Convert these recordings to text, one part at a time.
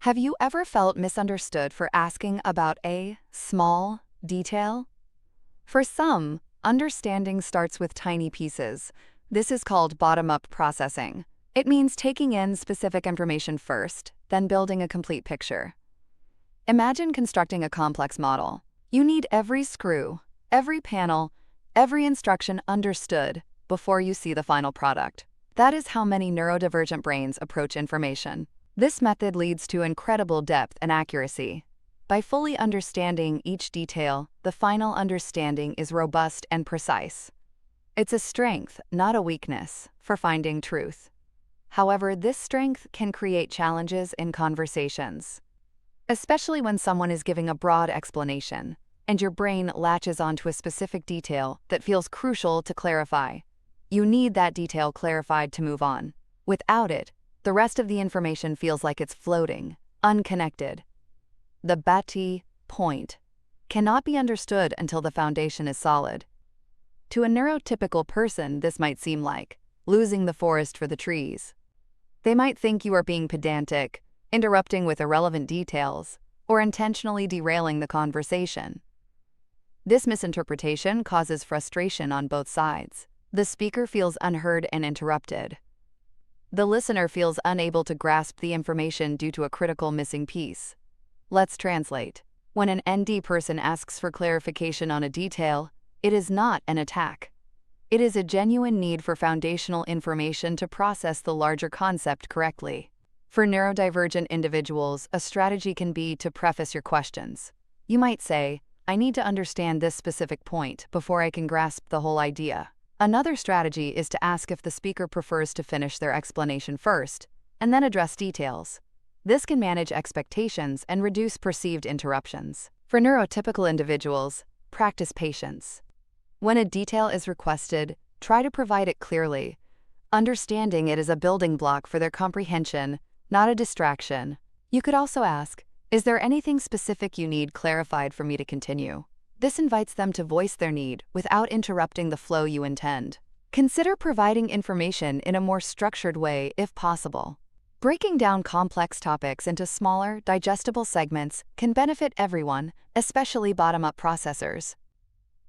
Have you ever felt misunderstood for asking about a small detail? For some, understanding starts with tiny pieces. This is called bottom-up processing. It means taking in specific information first, then building a complete picture. Imagine constructing a complex model. You need every screw, every panel, every instruction understood before you see the final product. That is how many neurodivergent brains approach information. This method leads to incredible depth and accuracy. By fully understanding each detail, the final understanding is robust and precise. It's a strength, not a weakness, for finding truth. However, this strength can create challenges in conversations, especially when someone is giving a broad explanation, and your brain latches onto a specific detail that feels crucial to clarify. You need that detail clarified to move on. Without it, the rest of the information feels like it's floating, unconnected. The bati point cannot be understood until the foundation is solid. To a neurotypical person, this might seem like losing the forest for the trees. They might think you are being pedantic, interrupting with irrelevant details, or intentionally derailing the conversation. This misinterpretation causes frustration on both sides. The speaker feels unheard and interrupted. The listener feels unable to grasp the information due to a critical missing piece. Let's translate. When an ND person asks for clarification on a detail, it is not an attack. It is a genuine need for foundational information to process the larger concept correctly. For neurodivergent individuals, a strategy can be to preface your questions. You might say, "I need to understand this specific point before I can grasp the whole idea." Another strategy is to ask if the speaker prefers to finish their explanation first, and then address details. This can manage expectations and reduce perceived interruptions. For neurotypical individuals, practice patience. When a detail is requested, try to provide it clearly. Understanding it is a building block for their comprehension, not a distraction. You could also ask, "Is there anything specific you need clarified for me to continue?" This invites them to voice their need without interrupting the flow you intend. Consider providing information in a more structured way if possible. Breaking down complex topics into smaller, digestible segments can benefit everyone, especially bottom-up processors.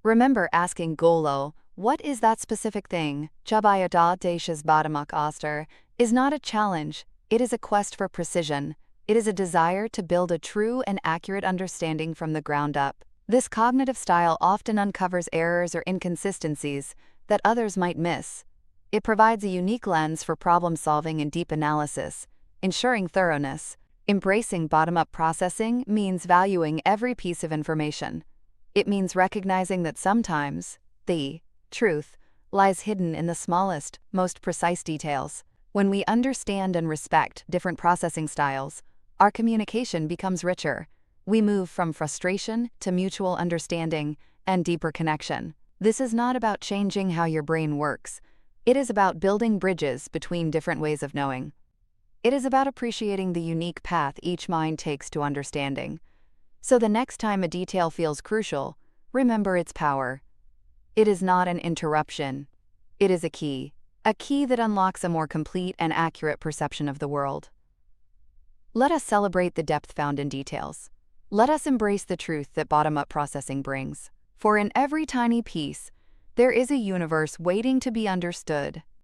Remember asking Golo, "What is that specific thing?" Chabayada Desha's bottom-up oster is not a challenge, it is a quest for precision. It is a desire to build a true and accurate understanding from the ground up. This cognitive style often uncovers errors or inconsistencies that others might miss. It provides a unique lens for problem-solving and deep analysis, ensuring thoroughness. Embracing bottom-up processing means valuing every piece of information. It means recognizing that sometimes the truth lies hidden in the smallest, most precise details. When we understand and respect different processing styles, our communication becomes richer. We move from frustration to mutual understanding and deeper connection. This is not about changing how your brain works. It is about building bridges between different ways of knowing. It is about appreciating the unique path each mind takes to understanding. So the next time a detail feels crucial, remember its power. It is not an interruption. It is a key that unlocks a more complete and accurate perception of the world. Let us celebrate the depth found in details. Let us embrace the truth that bottom-up processing brings. For in every tiny piece, there is a universe waiting to be understood.